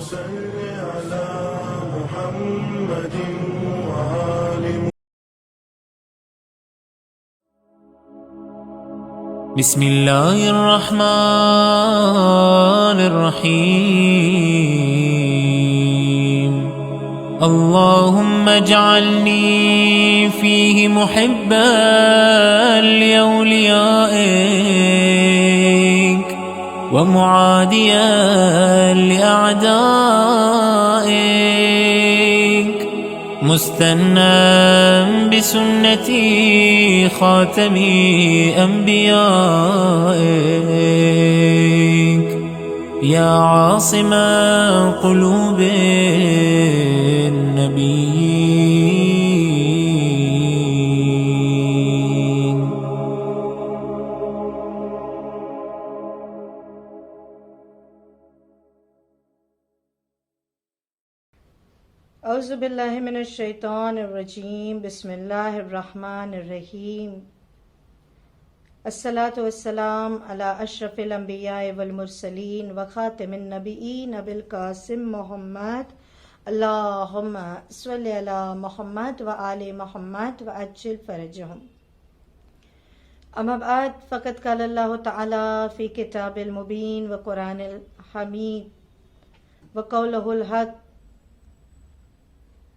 صل على محمد وآل بسم اللہ الرحمن الرحیم اللہم اجعلنی فیہ محبا لیولیائک ومعادیا لأعدائک مستنا بسنتی خاتمی انبیائک یا عاصم قلوب النبیین. اعوذ باللہ من الشیطان الرجیم. بسم اللہ الرحمن الرحیم. الصلاۃ والسلام علی اشرف الانبیاء والمرسلین وخاتم النبیین ابی القاسم محمد. اللہم صلی علی محمد وآل محمد وعجل فرجہم. اما بعد فقد قال اللہ تعالی فی کتاب المبین وقرآن الحمید وقولہ الحق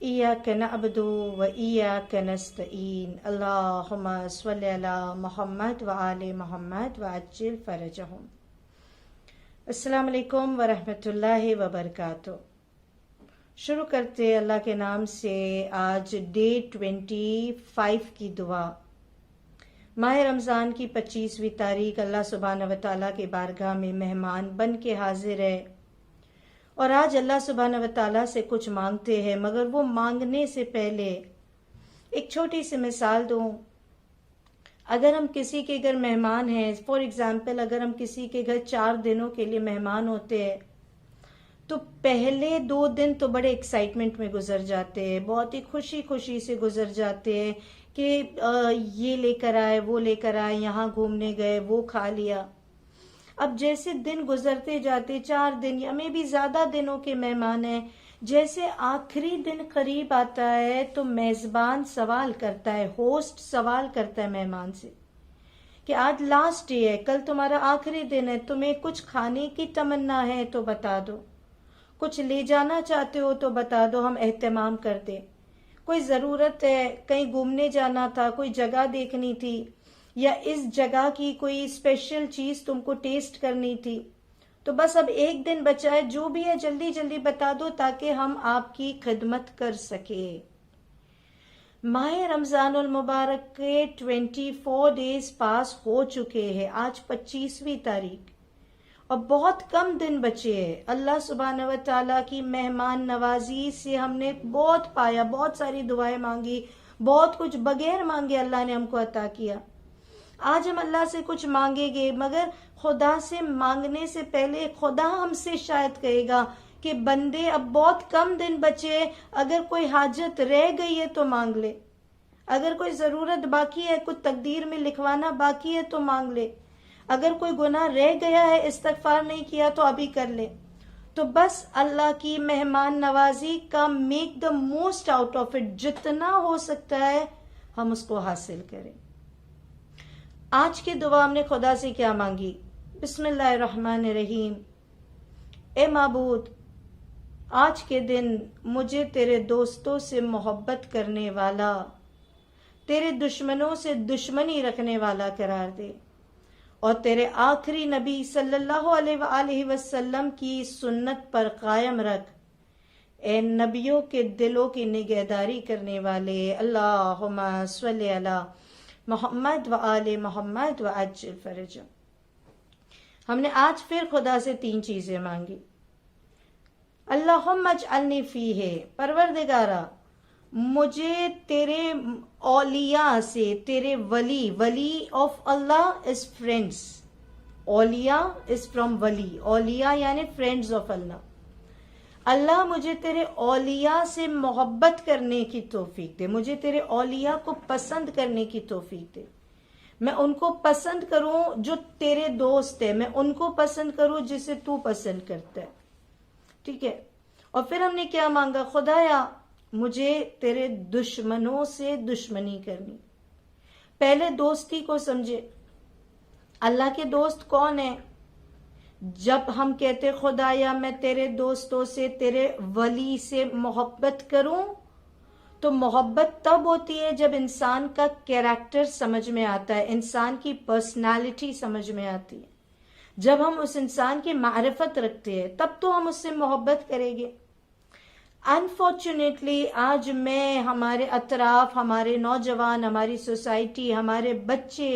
ایاک نعبد و ایاک نستعین. اللہم صلی علی محمد وآل محمد وعجل فرجہم. السلام علیکم ورحمۃ اللہ وبرکاتہ. شروع کرتے اللہ کے نام سے. آج ڈے 25 کی دعا. ماہ رمضان کی 25ویں تاریخ اللہ سبحانہ و تعالیٰ کے بارگاہ میں مہمان بن کے حاضر ہے، اور آج اللہ سبحانہ و تعالیٰ سے کچھ مانگتے ہیں، مگر وہ مانگنے سے پہلے ایک چھوٹی سی مثال دوں. اگر ہم کسی کے گھر مہمان ہیں، فار ایگزامپل اگر ہم کسی کے گھر 4 دنوں کے لیے مہمان ہوتے ہیں، تو پہلے 2 دن تو بڑے ایکسائٹمنٹ میں گزر جاتے ہیں، بہت ہی خوشی خوشی سے گزر جاتے ہیں کہ یہ لے کر آئے، وہ لے کر آئے، یہاں گھومنے گئے، وہ کھا لیا. اب جیسے دن گزرتے جاتے، 4 دن یا میں بھی زیادہ دنوں کے مہمان ہیں، جیسے آخری دن قریب آتا ہے تو میزبان سوال کرتا ہے، ہوسٹ سوال کرتا ہے مہمان سے کہ آج لاسٹ ڈے ہے، کل تمہارا آخری دن ہے، تمہیں کچھ کھانے کی تمنا ہے تو بتا دو، کچھ لے جانا چاہتے ہو تو بتا دو، ہم اہتمام کر دیں. کوئی ضرورت ہے، کہیں گھومنے جانا تھا، کوئی جگہ دیکھنی تھی، یا اس جگہ کی کوئی اسپیشل چیز تم کو ٹیسٹ کرنی تھی، تو بس اب 1 دن بچا ہے، جو بھی ہے جلدی جلدی بتا دو تاکہ ہم آپ کی خدمت کر سکیں. ماہ رمضان المبارک کے 24 ڈیز پاس ہو چکے ہیں، آج 25ویں تاریخ اور بہت کم دن بچے ہیں. اللہ سبحانہ و تعالیٰ کی مہمان نوازی سے ہم نے بہت پایا، بہت ساری دعائیں مانگی، بہت کچھ بغیر مانگے اللہ نے ہم کو عطا کیا. آج ہم اللہ سے کچھ مانگیں گے، مگر خدا سے مانگنے سے پہلے خدا ہم سے شاید کہے گا کہ بندے اب بہت کم دن بچے، اگر کوئی حاجت رہ گئی ہے تو مانگ لے، اگر کوئی ضرورت باقی ہے، کچھ تقدیر میں لکھوانا باقی ہے تو مانگ لے، اگر کوئی گناہ رہ گیا ہے استغفار نہیں کیا تو ابھی کر لے. تو بس اللہ کی مہمان نوازی کا make the most out of it, جتنا ہو سکتا ہے ہم اس کو حاصل کریں. آج کی دعا ہم نے خدا سے کیا مانگی؟ بسم اللہ الرحمن الرحیم. اے معبود، آج کے دن مجھے تیرے دوستوں سے محبت کرنے والا، تیرے دشمنوں سے دشمنی رکھنے والا قرار دے، اور تیرے آخری نبی صلی اللہ علیہ وآلہ وسلم کی سنت پر قائم رکھ. اے نبیوں کے دلوں کی نگہداری کرنے والے، اللہم صلی علی محمد وآل محمد وعجل فرجہم. ہم نے آج پھر خدا سے 3 چیزیں مانگی. اللہم اجعلنی فیہ، پروردگارا مجھے تیرے اولیاء سے، تیرے ولی آف اللہ از فرینڈز، اولیاء از فرام ولی، اولیاء یعنی فرینڈز آف اللہ. اللہ مجھے تیرے اولیاء سے محبت کرنے کی توفیق دے، مجھے تیرے اولیاء کو پسند کرنے کی توفیق دے. میں ان کو پسند کروں جو تیرے دوست ہے، میں ان کو پسند کروں جسے تو پسند کرتا ہے. ٹھیک ہے. اور پھر ہم نے کیا مانگا؟ خدایا مجھے تیرے دشمنوں سے دشمنی کرنی. پہلے دوستی کو سمجھے. اللہ کے دوست کون ہیں؟ جب ہم کہتے خدایا میں تیرے دوستوں سے، تیرے ولی سے محبت کروں، تو محبت تب ہوتی ہے جب انسان کا کیریکٹر سمجھ میں آتا ہے، انسان کی پرسنالٹی سمجھ میں آتی ہے. جب ہم اس انسان کی معرفت رکھتے ہیں تب تو ہم اس سے محبت کریں گے. انفارچونیٹلی آج میں، ہمارے اطراف، ہمارے نوجوان، ہماری سوسائٹی، ہمارے بچے،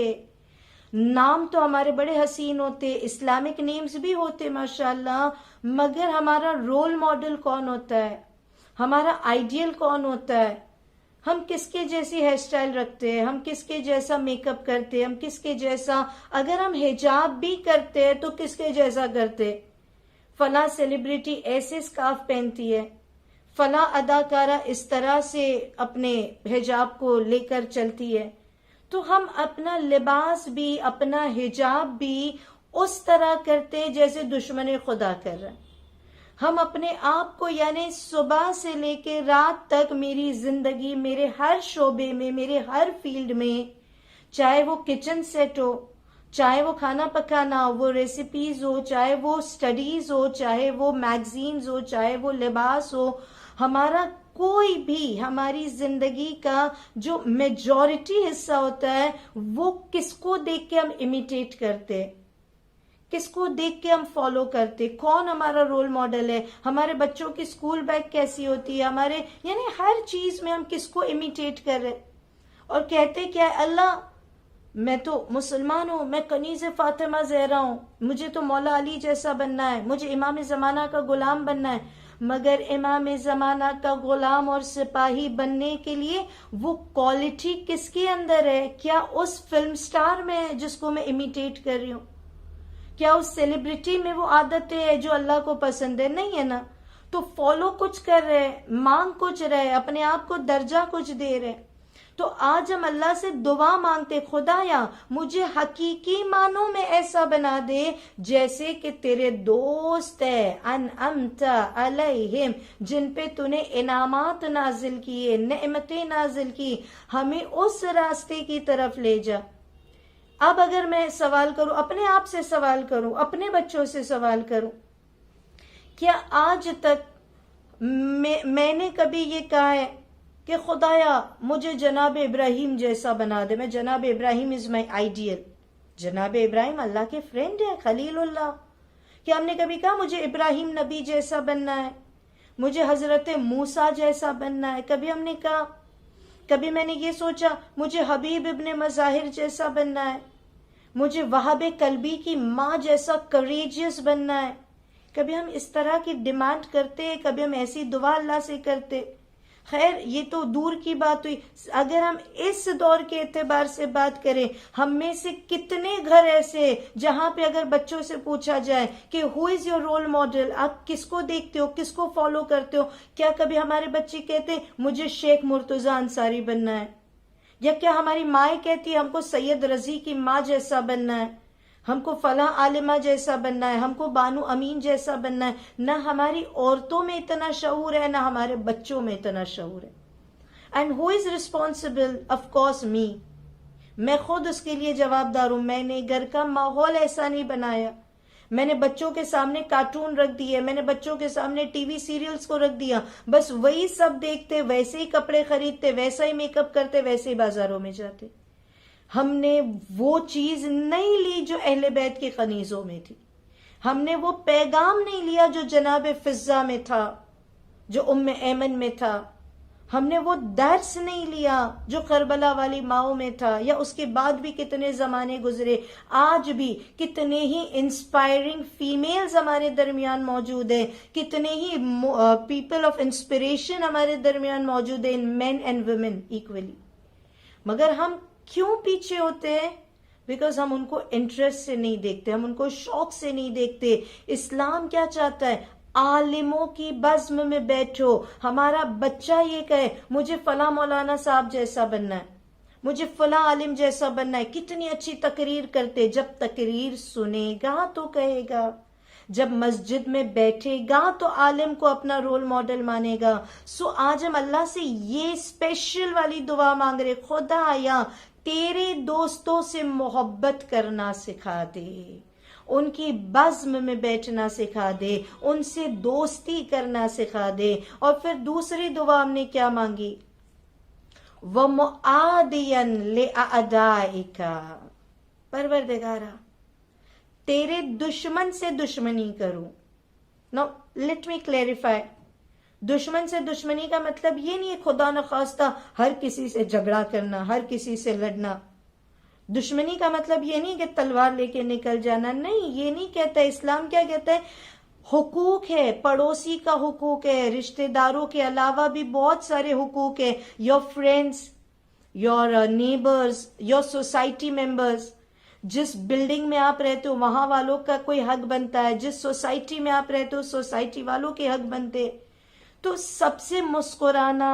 نام تو ہمارے بڑے حسین ہوتے، اسلامک نیمز بھی ہوتے ماشاءاللہ، مگر ہمارا رول ماڈل کون ہوتا ہے؟ ہمارا آئیڈیل کون ہوتا ہے؟ ہم کس کے جیسی ہیئر اسٹائل رکھتے ہیں؟ ہم کس کے جیسا میک اپ کرتے ہیں؟ ہم کس کے جیسا، اگر ہم حجاب بھی کرتے ہیں تو کس کے جیسا کرتے؟ فلاں سیلیبریٹی ایسے اسکارف پہنتی ہے، فلاں اداکارہ اس طرح سے اپنے حجاب کو لے کر چلتی ہے. تو ہم اپنا لباس بھی، اپنا حجاب بھی اس طرح کرتے جیسے دشمن خدا کر رہا ہے. ہم اپنے آپ کو، یعنی صبح سے لے کے رات تک میری زندگی، میرے ہر شعبے میں، میرے ہر فیلڈ میں، چاہے وہ کچن سیٹ ہو، چاہے وہ کھانا پکانا ہو، وہ ریسیپیز ہو، چاہے وہ سٹڈیز ہو، چاہے وہ میگزینز ہو، چاہے وہ لباس ہو، ہمارا کوئی بھی، ہماری زندگی کا جو میجورٹی حصہ ہوتا ہے وہ کس کو دیکھ کے ہم امیٹیٹ کرتے، کس کو دیکھ کے ہم فالو کرتے، کون ہمارا رول ماڈل ہے. ہمارے بچوں کی اسکول بیگ کیسی ہوتی ہے، ہمارے یعنی ہر چیز میں ہم کس کو امیٹیٹ کر رہے. اور کہتے کیا ہے؟ اللہ میں تو مسلمان ہوں، میں کنیز فاطمہ زہرا ہوں، مجھے تو مولا علی جیسا بننا ہے، مجھے امام زمانہ کا غلام بننا ہے. مگر امام زمانہ کا غلام اور سپاہی بننے کے لیے وہ کوالٹی کس کے اندر ہے؟ کیا اس فلم سٹار میں ہے جس کو میں امیٹیٹ کر رہی ہوں؟ کیا اس سیلیبریٹی میں وہ عادتیں ہیں جو اللہ کو پسند ہے؟ نہیں ہے نا. تو فالو کچھ کر رہے، مانگ کچھ رہے، اپنے آپ کو درجہ کچھ دے رہے. تو آج ہم اللہ سے دعا مانگتے، خدایا مجھے حقیقی معنوں میں ایسا بنا دے جیسے کہ تیرے دوست ہے، انعمت علیہم، جن پہ تو نے انعامات نازل کیے، نعمتیں نازل کی، ہمیں اس راستے کی طرف لے جا. اب اگر میں سوال کروں، اپنے آپ سے سوال کروں، اپنے بچوں سے سوال کروں، کیا آج تک میں نے کبھی یہ کہا ہے کہ خدایا مجھے جناب ابراہیم جیسا بنا دے؟ میں جناب ابراہیم از مائی آئیڈیل. جناب ابراہیم اللہ کے فرینڈ ہے، خلیل اللہ. کیا ہم نے کبھی کہا مجھے ابراہیم نبی جیسا بننا ہے، مجھے حضرت موسیٰ جیسا بننا ہے؟ کبھی ہم نے کہا؟ کبھی میں نے یہ سوچا مجھے حبیب ابن مظاہر جیسا بننا ہے، مجھے وہاب قلبی کی ماں جیسا کریجیس بننا ہے؟ کبھی ہم اس طرح کی ڈیمانڈ کرتے، کبھی ہم ایسی دعا اللہ سے کرتے؟ خیر یہ تو دور کی بات ہوئی. اگر ہم اس دور کے اعتبار سے بات کریں، ہم میں سے کتنے گھر ایسے جہاں پہ اگر بچوں سے پوچھا جائے کہ ہو از یور رول ماڈل، آپ کس کو دیکھتے ہو، کس کو فالو کرتے ہو، کیا کبھی ہمارے بچے کہتے مجھے شیخ مرتضیٰ انصاری بننا ہے؟ یا کیا ہماری مائیں کہتی ہے ہم کو سید رضی کی ماں جیسا بننا ہے، ہم کو فلاں عالمہ جیسا بننا ہے، ہم کو بانو امین جیسا بننا ہے؟ نہ ہماری عورتوں میں اتنا شعور ہے، نہ ہمارے بچوں میں اتنا شعور ہے. And who is responsible? Of course me. میں خود اس کے لیے جواب دار ہوں. میں نے گھر کا ماحول ایسا نہیں بنایا. میں نے بچوں کے سامنے کارٹون رکھ دیے، میں نے بچوں کے سامنے ٹی وی سیریلز کو رکھ دیا، بس وہی سب دیکھتے، ویسے ہی کپڑے خریدتے، ویسا ہی میک اپ کرتے، ویسے ہی بازاروں میں جاتے. ہم نے وہ چیز نہیں لی جو اہل بیت کی کنیزوں میں تھی. ہم نے وہ پیغام نہیں لیا جو جناب فضہ میں تھا، جو ام ایمن میں تھا. ہم نے وہ درس نہیں لیا جو کربلا والی ماؤں میں تھا. یا اس کے بعد بھی کتنے زمانے گزرے، آج بھی کتنے ہی انسپائرنگ فیمیلز ہمارے درمیان موجود ہیں، کتنے ہی پیپل آف انسپریشن ہمارے درمیان موجود ہیں، مین اینڈ ویمن ایکولی. مگر ہم کیوں پیچھے ہوتے ہیں؟ بیکاز ہم ان کو انٹرسٹ سے نہیں دیکھتے، ہم ان کو شوق سے نہیں دیکھتے. اسلام کیا چاہتا ہے؟ عالموں کی بزم میں بیٹھو. ہمارا بچہ یہ کہے مجھے فلاں مولانا صاحب جیسا بننا ہے، مجھے فلاں عالم جیسا بننا ہے. کتنی اچھی تقریر کرتے، جب تقریر سنے گا تو کہے گا جب مسجد میں بیٹھے گا تو عالم کو اپنا رول ماڈل مانے گا. سو آج ہم اللہ سے یہ اسپیشل والی دعا مانگ رہے، خدایا تیرے دوستوں سے محبت کرنا سکھا دے، ان کی بزم میں بیٹھنا سکھا دے، ان سے دوستی کرنا سکھا دے. اور پھر دوسری دعا ہم نے کیا مانگی؟ وَمُعَادِيًا لِأَعْدَائِكَ، پروردگارا تیرے دشمن سے دشمنی کروں. نو لیٹ می کلیریفائی، دشمن سے دشمنی کا مطلب یہ نہیں ہے خدا نخواستہ ہر کسی سے جھگڑا کرنا، ہر کسی سے لڑنا. دشمنی کا مطلب یہ نہیں کہ تلوار لے کے نکل جانا، نہیں، یہ نہیں کہتا ہے. اسلام کیا کہتا ہے؟ حقوق ہے، پڑوسی کا حقوق ہے، رشتہ داروں کے علاوہ بھی بہت سارے حقوق ہے. Your friends, your neighbours, your society members. جس بلڈنگ میں آپ رہتے ہو وہاں والوں کا کوئی حق بنتا ہے، جس سوسائٹی میں آپ رہتے ہو سوسائٹی والوں کے حق بنتے. تو سب سے مسکرانا،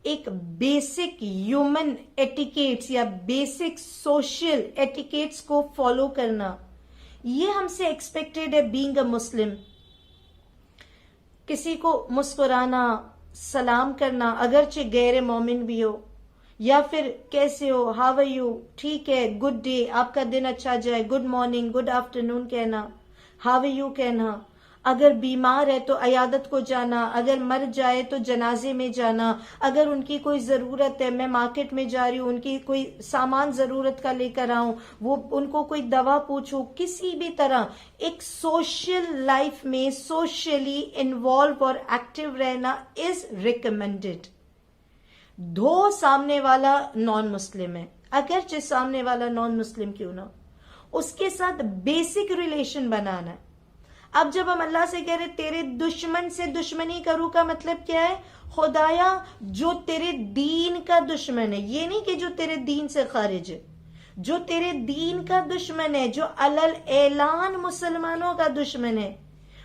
ایک بیسک ہیومن ایٹیکیٹس یا بیسک سوشل ایٹیکیٹس کو فالو کرنا، یہ ہم سے ایکسپیکٹڈ ہے بینگ اے مسلم. کسی کو مسکرانا، سلام کرنا، اگرچہ غیر مومن بھی ہو، یا پھر کیسے ہو، ہاؤ آر یو، ٹھیک ہے، گڈ ڈے، آپ کا دن اچھا جائے، گڈ مارننگ، گڈ آفٹر نون کہنا، ہاؤ آر یو کہنا. اگر بیمار ہے تو عیادت کو جانا، اگر مر جائے تو جنازے میں جانا، اگر ان کی کوئی ضرورت ہے، میں مارکیٹ میں جا رہی ہوں، ان کی کوئی سامان ضرورت کا لے کر آؤں، وہ ان کو کوئی دوا پوچھوں، کسی بھی طرح ایک سوشل لائف میں سوشلی انوالو اور ایکٹیو رہنا از ریکمینڈڈ. دو سامنے والا نان مسلم ہے، اگرچہ سامنے والا نان مسلم کیوں نہ، اس کے ساتھ بیسک ریلیشن بنانا ہے. اب جب ہم اللہ سے کہہ رہے تیرے دشمن سے دشمنی کروں کا مطلب کیا ہے؟ خدایا جو تیرے دین کا دشمن ہے، یہ نہیں کہ جو تیرے دین سے خارج ہے، جو تیرے دین کا دشمن ہے، جو علل اعلان مسلمانوں کا دشمن ہے.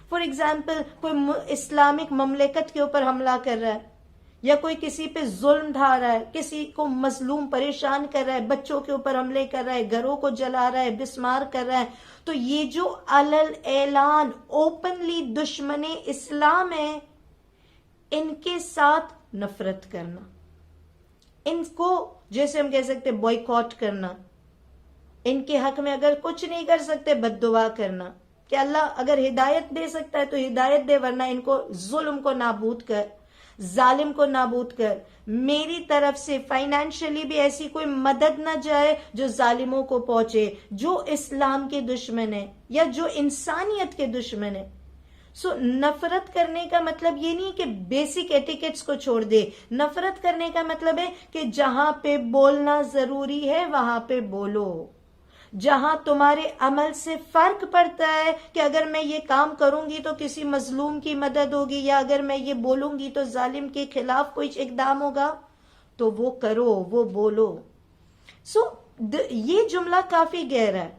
فار ایگزامپل کوئی اسلامک مملکت کے اوپر حملہ کر رہا ہے، یا کوئی کسی پہ ظلم ڈھا رہا ہے، کسی کو مظلوم پریشان کر رہا ہے، بچوں کے اوپر حملے کر رہا ہے، گھروں کو جلا رہا ہے، بسمار کر رہا ہے، تو یہ جو علل اعلان اوپنلی دشمن اسلام ہے، ان کے ساتھ نفرت کرنا، ان کو جیسے ہم کہہ سکتے بوائیکاٹ کرنا، ان کے حق میں اگر کچھ نہیں کر سکتے بد دعا کرنا کہ اللہ اگر ہدایت دے سکتا ہے تو ہدایت دے، ورنہ ان کو ظلم کو نابود کر، ظالم کو نابود کر. میری طرف سے فائنینشلی بھی ایسی کوئی مدد نہ جائے جو ظالموں کو پہنچے، جو اسلام کے دشمن ہے یا جو انسانیت کے دشمن ہے. سو نفرت کرنے کا مطلب یہ نہیں کہ بیسک ایٹیکیٹس کو چھوڑ دے. نفرت کرنے کا مطلب ہے کہ جہاں پہ بولنا ضروری ہے وہاں پہ بولو. جہاں تمہارے عمل سے فرق پڑتا ہے کہ اگر میں یہ کام کروں گی تو کسی مظلوم کی مدد ہوگی، یا اگر میں یہ بولوں گی تو ظالم کے خلاف کوئی اقدام ہوگا، تو وہ کرو، وہ بولو. سو یہ جملہ کافی گہرا ہے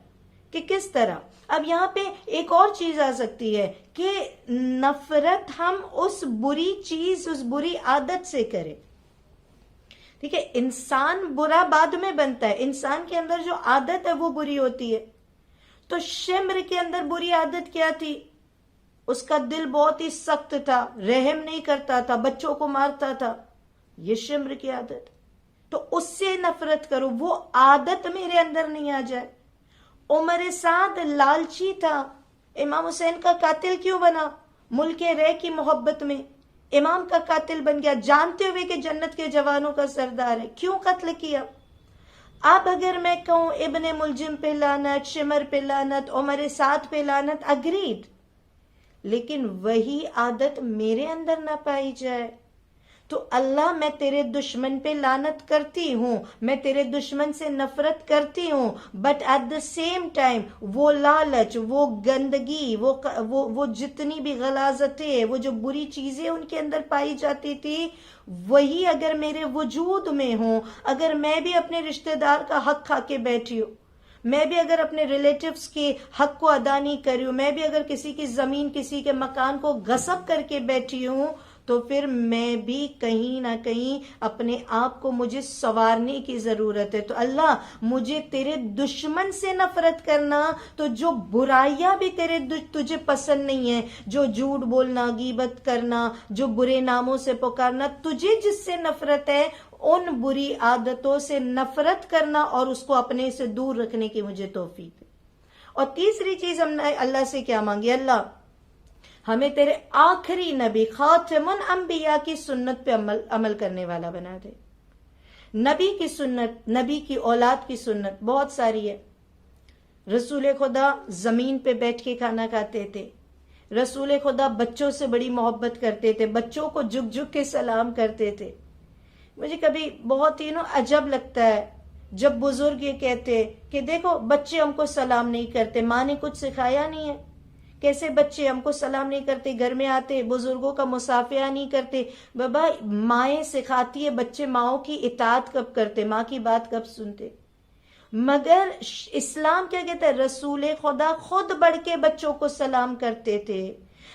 کہ کس طرح. اب یہاں پہ ایک اور چیز آ سکتی ہے کہ نفرت ہم اس بری چیز، اس بری عادت سے کریں. ٹھیک ہے، انسان برا بعد میں بنتا ہے، انسان کے اندر جو عادت ہے وہ بری ہوتی ہے. تو شمر کے اندر بری عادت کیا تھی؟ اس کا دل بہت ہی سخت تھا، رحم نہیں کرتا تھا، بچوں کو مارتا تھا. یہ شمر کی عادت. تو اس سے نفرت کرو، وہ عادت میرے اندر نہیں آ جائے. عمر سعد لالچی تھا، امام حسین کا قاتل کیوں بنا؟ ملک رے کی محبت میں امام کا قاتل بن گیا، جانتے ہوئے کہ جنت کے جوانوں کا سردار ہے. کیوں قتل کیا؟ اب اگر میں کہوں ابن ملجم پہ لعنت، شمر پہ لعنت، عمر سعد پہ لعنت، اگریڈ، لیکن وہی عادت میرے اندر نہ پائی جائے تو اللہ میں تیرے دشمن پہ لعنت کرتی ہوں، میں تیرے دشمن سے نفرت کرتی ہوں، but at the same time وہ لالچ، وہ گندگی، وہ جتنی بھی غلاظتیں، وہ جو بری چیزیں ان کے اندر پائی جاتی تھی، وہی اگر میرے وجود میں ہوں، اگر میں بھی اپنے رشتہ دار کا حق کھا کے بیٹھی ہوں، میں بھی اگر اپنے ریلیٹیوز کے حق کو ادا نہیں کری ہوں، میں بھی اگر کسی کی زمین، کسی کے مکان کو غصب کر کے بیٹھی ہوں، تو پھر میں بھی کہیں نہ کہیں اپنے آپ کو مجھے سنوارنے کی ضرورت ہے. تو اللہ مجھے تیرے دشمن سے نفرت کرنا، تو جو برائیاں بھی تجھے پسند نہیں ہیں، جو جھوٹ بولنا، غیبت کرنا، جو برے ناموں سے پکارنا، تجھے جس سے نفرت ہے ان بری عادتوں سے نفرت کرنا اور اس کو اپنے سے دور رکھنے کی مجھے توفیق ہے. اور تیسری چیز ہم نے اللہ سے کیا مانگی؟ اللہ ہمیں تیرے آخری نبی خاتم الانبیاء کی سنت پہ عمل کرنے والا بنا دے. نبی کی سنت، نبی کی اولاد کی سنت بہت ساری ہے. رسول خدا زمین پہ بیٹھ کے کھانا کھاتے تھے. رسول خدا بچوں سے بڑی محبت کرتے تھے، بچوں کو جھک جھک کے سلام کرتے تھے. مجھے کبھی بہت ہی عجب لگتا ہے جب بزرگ یہ کہتے کہ دیکھو بچے ہم کو سلام نہیں کرتے، ماں نے کچھ سکھایا نہیں ہے. کیسے بچے ہم کو سلام نہیں کرتے، گھر میں آتے بزرگوں کا مصافحہ نہیں کرتے؟ بابا مائیں سکھاتی ہے، بچے ماؤں کی اطاعت کب کرتے، ماں کی بات کب سنتے؟ مگر اسلام کیا کہتا ہے؟ رسول خدا خود بڑھ کے بچوں کو سلام کرتے تھے.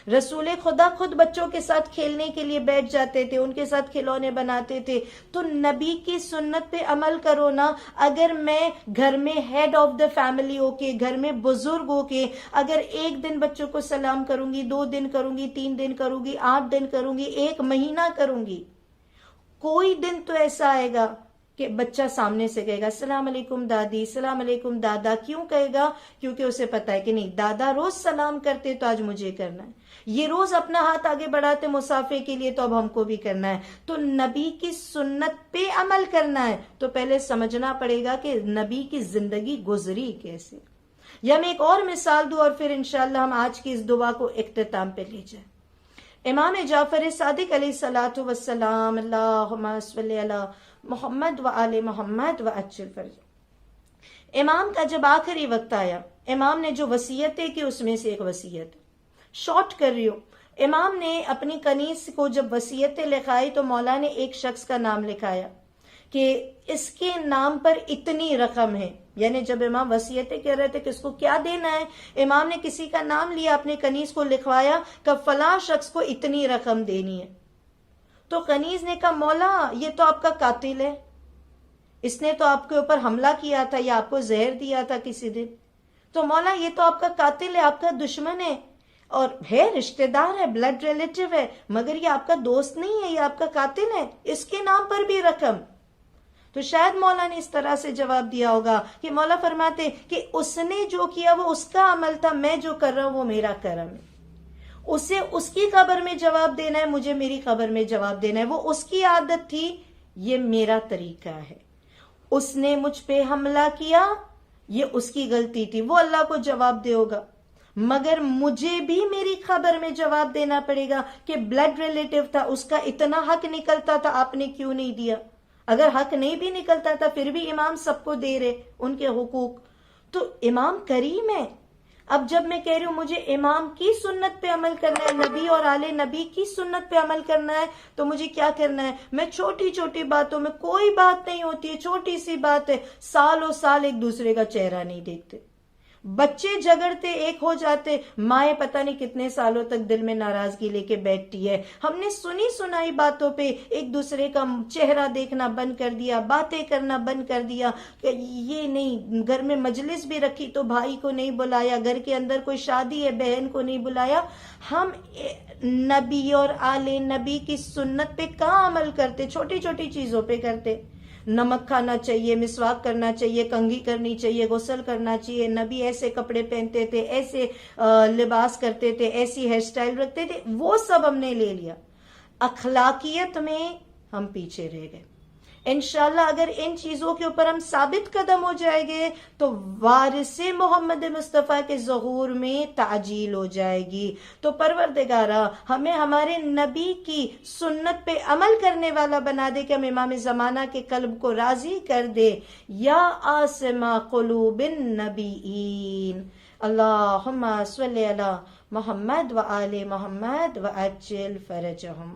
رسول خدا خود بچوں کے ساتھ کھیلنے کے لیے بیٹھ جاتے تھے، ان کے ساتھ کھلونے بناتے تھے. تو نبی کی سنت پہ عمل کرو نا. اگر میں گھر میں ہیڈ آف دا فیملی ہو کے، گھر میں بزرگ ہو کے، اگر ایک دن بچوں کو سلام کروں گی، 2 دن کروں گی، 3 دن کروں گی، 8 دن کروں گی، 1 مہینہ کروں گی، کوئی دن تو ایسا آئے گا کہ بچہ سامنے سے کہے گا السلام علیکم دادی، السلام علیکم دادا. کیوں کہے گا؟ کیونکہ اسے پتا ہے کہ نہیں، دادا روز سلام کرتے تو آج مجھے کرنا ہے، یہ روز اپنا ہاتھ آگے بڑھاتے مصافحے کے لیے تو اب ہم کو بھی کرنا ہے. تو نبی کی سنت پہ عمل کرنا ہے تو پہلے سمجھنا پڑے گا کہ نبی کی زندگی گزری کیسے. یا میں ایک اور مثال دوں اور پھر انشاءاللہ ہم آج کی اس دعا کو اختتام پہ لے جائیں. امام جعفر صادق علیہ الصلوۃ والسلام، اللہم صلی علی محمد و آل محمد و عجل فرجہ. امام کا جب آخری وقت آیا، امام نے جو وصیتیں کی اس میں سے ایک وصیت شارٹ کر رہی ہوں. امام نے اپنی کنیز کو جب وصیتیں لکھائی تو مولا نے ایک شخص کا نام لکھایا کہ اس کے نام پر اتنی رقم ہے. یعنی جب امام وصیتیں کہہ رہے تھے کہ اس کو کیا دینا ہے، امام نے کسی کا نام لیا، اپنے کنیز کو لکھوایا کہ فلاں شخص کو اتنی رقم دینی ہے. تو کنیز نے کہا مولا یہ تو آپ کا قاتل ہے، اس نے تو آپ کے اوپر حملہ کیا تھا یا آپ کو زہر دیا تھا کسی دن. تو مولا یہ تو آپ کا قاتل ہے، آپ کا دشمن ہے اور ہے رشتہ دار ہے، بلڈ ریلیٹو ہے، مگر یہ آپ کا دوست نہیں ہے، یہ آپ کا قاتل ہے، اس کے نام پر بھی رقم. تو شاید مولا نے اس طرح سے جواب دیا ہوگا کہ مولا فرماتے کہ اس نے جو کیا وہ اس کا عمل تھا، میں جو کر رہا ہوں وہ میرا کرم ہے. اسے اس کی قبر میں جواب دینا ہے، مجھے میری قبر میں جواب دینا ہے. وہ اس کی عادت تھی، یہ میرا طریقہ ہے. اس نے مجھ پہ حملہ کیا، یہ اس کی غلطی تھی، وہ اللہ کو جواب دے ہوگا. مگر مجھے بھی میری خبر میں جواب دینا پڑے گا کہ بلڈ ریلیٹو تھا، اس کا اتنا حق نکلتا تھا، آپ نے کیوں نہیں دیا؟ اگر حق نہیں بھی نکلتا تھا پھر بھی امام سب کو دے رہے ان کے حقوق. تو امام کریم ہے. اب جب میں کہہ رہی ہوں مجھے امام کی سنت پہ عمل کرنا ہے، نبی اور آل نبی کی سنت پہ عمل کرنا ہے، تو مجھے کیا کرنا ہے؟ میں چھوٹی چھوٹی باتوں میں، کوئی بات نہیں ہوتی ہے، چھوٹی سی بات ہے، سالوں سال ایک دوسرے کا چہرہ نہیں دیکھتے، بچے جھگڑتے ایک ہو جاتے، مائیں پتہ نہیں کتنے سالوں تک دل میں ناراضگی لے کے بیٹھتی ہے. ہم نے سنی سنائی باتوں پہ ایک دوسرے کا چہرہ دیکھنا بند کر دیا، باتیں کرنا بند کر دیا کہ یہ نہیں، گھر میں مجلس بھی رکھی تو بھائی کو نہیں بلایا، گھر کے اندر کوئی شادی ہے بہن کو نہیں بلایا. ہم نبی اور آل نبی کی سنت پہ کہاں عمل کرتے؟ چھوٹی چھوٹی چیزوں پہ کرتے. نمک کھانا چاہیے، مسواک کرنا چاہیے، کنگھی کرنی چاہیے، غسل کرنا چاہیے، نبی ایسے کپڑے پہنتے تھے، ایسے لباس کرتے تھے، ایسی ہیئر سٹائل رکھتے تھے، وہ سب ہم نے لے لیا. اخلاقیت میں ہم پیچھے رہ گئے. انشاءاللہ اگر ان چیزوں کے اوپر ہم ثابت قدم ہو جائیں گے تو وارث محمد مصطفیٰ کے ظہور میں تعجیل ہو جائے گی. تو پروردگارا ہمیں ہمارے نبی کی سنت پہ عمل کرنے والا بنا دے کہ ہم امام زمانہ کے قلب کو راضی کر دے. یا آسما قلوب النبیین، اللہم صلی علی محمد و آل محمد و عجل فرجہم.